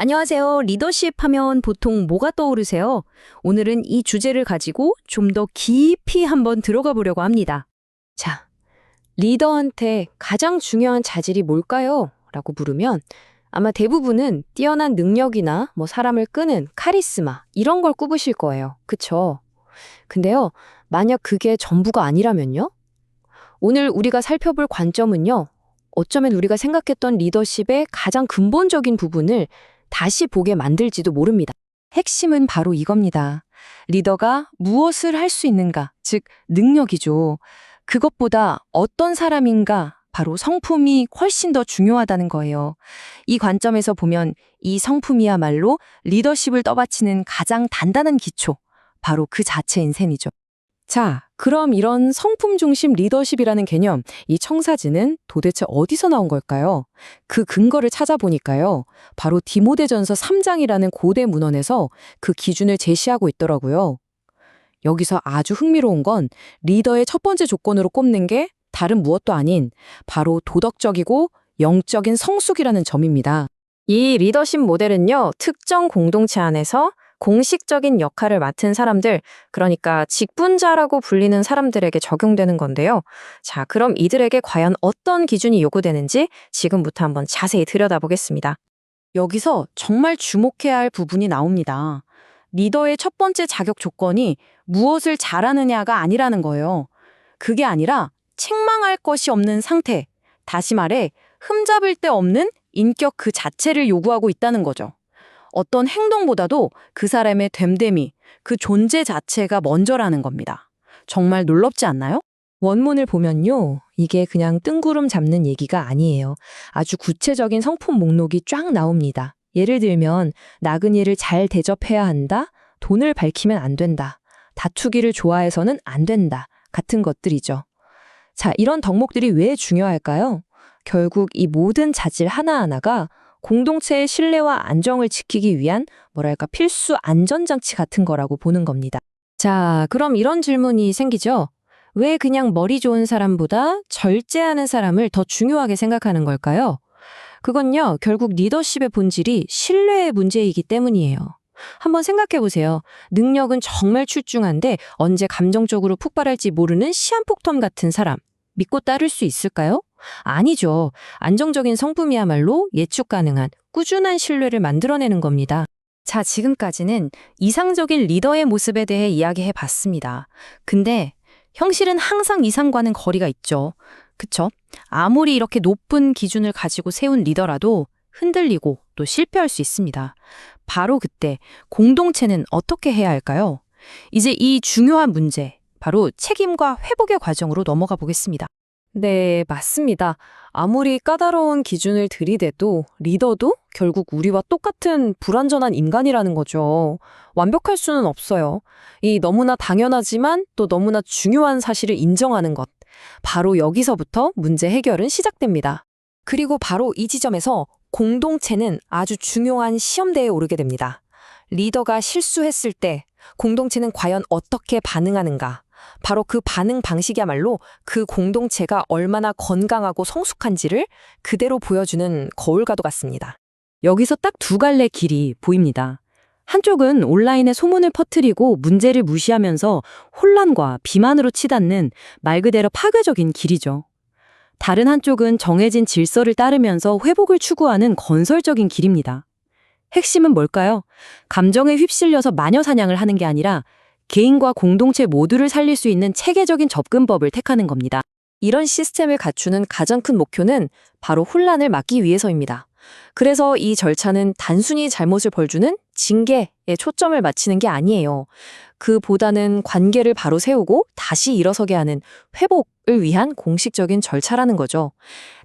안녕하세요. 리더십 하면 보통 뭐가 떠오르세요? 오늘은 이 주제를 가지고 좀 더 깊이 한번 들어가 보려고 합니다. 자, 리더한테 가장 중요한 자질이 뭘까요? 라고 물으면 아마 대부분은 뛰어난 능력이나 사람을 끄는 카리스마 이런 걸 꼽으실 거예요. 그쵸? 근데요, 만약 그게 전부가 아니라면요? 오늘 우리가 살펴볼 관점은요, 어쩌면 우리가 생각했던 리더십의 가장 근본적인 부분을 다시 보게 만들지도 모릅니다. 핵심은 바로 이겁니다. 리더가 무엇을 할 수 있는가, 즉 능력이죠. 그것보다 어떤 사람인가, 바로 성품이 훨씬 더 중요하다는 거예요. 이 관점에서 보면 이 성품이야말로 리더십을 떠받치는 가장 단단한 기초, 바로 그 자체인 셈이죠. 자, 그럼 이런 성품 중심 리더십이라는 개념, 이 청사진은 도대체 어디서 나온 걸까요? 그 근거를 찾아보니까요, 바로 디모데전서 3장이라는 고대 문헌에서 그 기준을 제시하고 있더라고요. 여기서 아주 흥미로운 건 리더의 첫 번째 조건으로 꼽는 게 다른 무엇도 아닌 바로 도덕적이고 영적인 성숙이라는 점입니다. 이 리더십 모델은요, 특정 공동체 안에서 공식적인 역할을 맡은 사람들, 그러니까 직분자라고 불리는 사람들에게 적용되는 건데요. 자, 그럼 이들에게 과연 어떤 기준이 요구되는지 지금부터 한번 자세히 들여다보겠습니다. 여기서 정말 주목해야 할 부분이 나옵니다. 리더의 첫 번째 자격 조건이 무엇을 잘하느냐가 아니라는 거예요. 그게 아니라 책망할 것이 없는 상태, 다시 말해 흠잡을 데 없는 인격 그 자체를 요구하고 있다는 거죠. 어떤 행동보다도 그 사람의 됨됨이, 그 존재 자체가 먼저라는 겁니다. 정말 놀랍지 않나요? 원문을 보면요, 이게 그냥 뜬구름 잡는 얘기가 아니에요. 아주 구체적인 성품 목록이 쫙 나옵니다. 예를 들면 나그네를 잘 대접해야 한다, 돈을 밝히면 안 된다, 다투기를 좋아해서는 안 된다 같은 것들이죠. 자, 이런 덕목들이 왜 중요할까요? 결국 이 모든 자질 하나하나가 공동체의 신뢰와 안정을 지키기 위한 필수 안전장치 같은 거라고 보는 겁니다. 자, 그럼 이런 질문이 생기죠. 왜 그냥 머리 좋은 사람보다 절제하는 사람을 더 중요하게 생각하는 걸까요? 그건요, 결국 리더십의 본질이 신뢰의 문제이기 때문이에요. 한번 생각해 보세요. 능력은 정말 출중한데 언제 감정적으로 폭발할지 모르는 시한폭탄 같은 사람, 믿고 따를 수 있을까요? 아니죠. 안정적인 성품이야말로 예측 가능한 꾸준한 신뢰를 만들어내는 겁니다. 자, 지금까지는 이상적인 리더의 모습에 대해 이야기해 봤습니다. 근데 현실은 항상 이상과는 거리가 있죠. 그쵸? 아무리 이렇게 높은 기준을 가지고 세운 리더라도 흔들리고 또 실패할 수 있습니다. 바로 그때 공동체는 어떻게 해야 할까요? 이제 이 중요한 문제, 바로 책임과 회복의 과정으로 넘어가 보겠습니다. 네, 맞습니다. 아무리 까다로운 기준을 들이대도 리더도 결국 우리와 똑같은 불완전한 인간이라는 거죠. 완벽할 수는 없어요. 이 너무나 당연하지만 또 너무나 중요한 사실을 인정하는 것. 바로 여기서부터 문제 해결은 시작됩니다. 그리고 바로 이 지점에서 공동체는 아주 중요한 시험대에 오르게 됩니다. 리더가 실수했을 때 공동체는 과연 어떻게 반응하는가? 바로 그 반응 방식이야말로 그 공동체가 얼마나 건강하고 성숙한지를 그대로 보여주는 거울과도 같습니다. 여기서 딱 두 갈래 길이 보입니다. 한쪽은 온라인에 소문을 퍼뜨리고 문제를 무시하면서 혼란과 비만으로 치닫는 말 그대로 파괴적인 길이죠. 다른 한쪽은 정해진 질서를 따르면서 회복을 추구하는 건설적인 길입니다. 핵심은 뭘까요? 감정에 휩쓸려서 마녀사냥을 하는 게 아니라 개인과 공동체 모두를 살릴 수 있는 체계적인 접근법을 택하는 겁니다. 이런 시스템을 갖추는 가장 큰 목표는 바로 혼란을 막기 위해서입니다. 그래서 이 절차는 단순히 잘못을 벌주는 징계에 초점을 맞추는 게 아니에요. 그보다는 관계를 바로 세우고 다시 일어서게 하는 회복을 위한 공식적인 절차라는 거죠.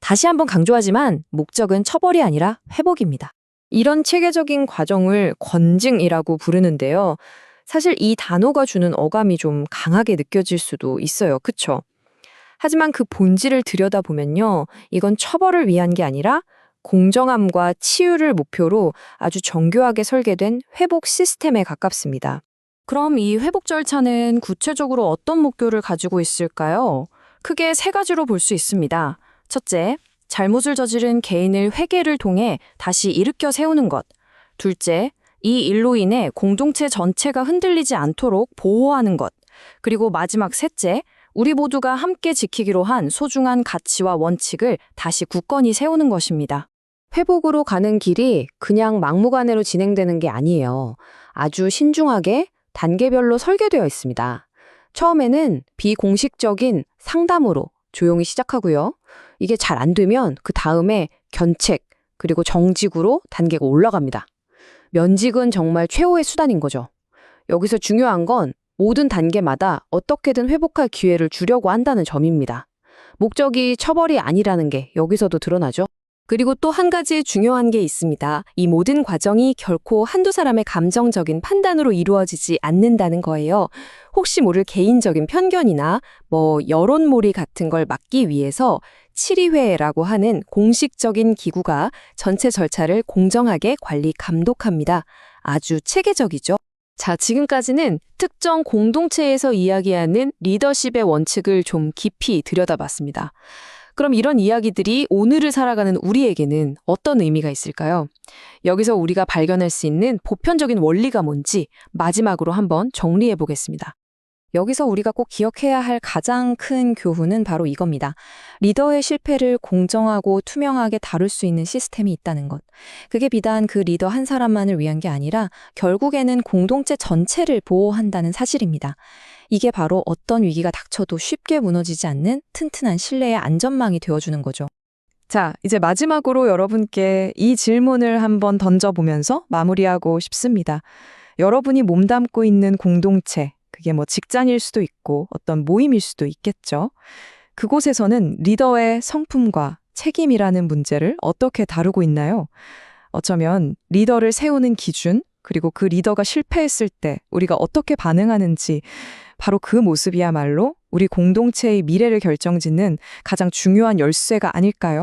다시 한번 강조하지만 목적은 처벌이 아니라 회복입니다. 이런 체계적인 과정을 권징이라고 부르는데요. 사실 이 단어가 주는 어감이 좀 강하게 느껴질 수도 있어요. 그쵸? 하지만 그 본질을 들여다보면요, 이건 처벌을 위한 게 아니라 공정함과 치유를 목표로 아주 정교하게 설계된 회복 시스템에 가깝습니다. 그럼 이 회복 절차는 구체적으로 어떤 목표를 가지고 있을까요? 크게 세 가지로 볼 수 있습니다. 첫째, 잘못을 저지른 개인을 회개를 통해 다시 일으켜 세우는 것. 둘째, 이 일로 인해 공동체 전체가 흔들리지 않도록 보호하는 것. 그리고 마지막 셋째, 우리 모두가 함께 지키기로 한 소중한 가치와 원칙을 다시 굳건히 세우는 것입니다. 회복으로 가는 길이 그냥 막무가내로 진행되는 게 아니에요. 아주 신중하게 단계별로 설계되어 있습니다. 처음에는 비공식적인 상담으로 조용히 시작하고요. 이게 잘 안 되면 그 다음에 견책, 그리고 정직으로 단계가 올라갑니다. 면직은 정말 최후의 수단인 거죠. 여기서 중요한 건 모든 단계마다 어떻게든 회복할 기회를 주려고 한다는 점입니다. 목적이 처벌이 아니라는 게 여기서도 드러나죠. 그리고 또 한 가지 중요한 게 있습니다. 이 모든 과정이 결코 한두 사람의 감정적인 판단으로 이루어지지 않는다는 거예요. 혹시 모를 개인적인 편견이나 여론몰이 같은 걸 막기 위해서 치리회라고 하는 공식적인 기구가 전체 절차를 공정하게 관리 감독합니다. 아주 체계적이죠. 자, 지금까지는 특정 공동체에서 이야기하는 리더십의 원칙을 좀 깊이 들여다봤습니다. 그럼 이런 이야기들이 오늘을 살아가는 우리에게는 어떤 의미가 있을까요? 여기서 우리가 발견할 수 있는 보편적인 원리가 뭔지 마지막으로 한번 정리해 보겠습니다. 여기서 우리가 꼭 기억해야 할 가장 큰 교훈은 바로 이겁니다. 리더의 실패를 공정하고 투명하게 다룰 수 있는 시스템이 있다는 것. 그게 비단 그 리더 한 사람만을 위한 게 아니라 결국에는 공동체 전체를 보호한다는 사실입니다. 이게 바로 어떤 위기가 닥쳐도 쉽게 무너지지 않는 튼튼한 신뢰의 안전망이 되어주는 거죠. 자, 이제 마지막으로 여러분께 이 질문을 한번 던져보면서 마무리하고 싶습니다. 여러분이 몸담고 있는 공동체, 그게 직장일 수도 있고 어떤 모임일 수도 있겠죠. 그곳에서는 리더의 성품과 책임이라는 문제를 어떻게 다루고 있나요? 어쩌면 리더를 세우는 기준, 그리고 그 리더가 실패했을 때 우리가 어떻게 반응하는지 바로 그 모습이야말로 우리 공동체의 미래를 결정짓는 가장 중요한 열쇠가 아닐까요?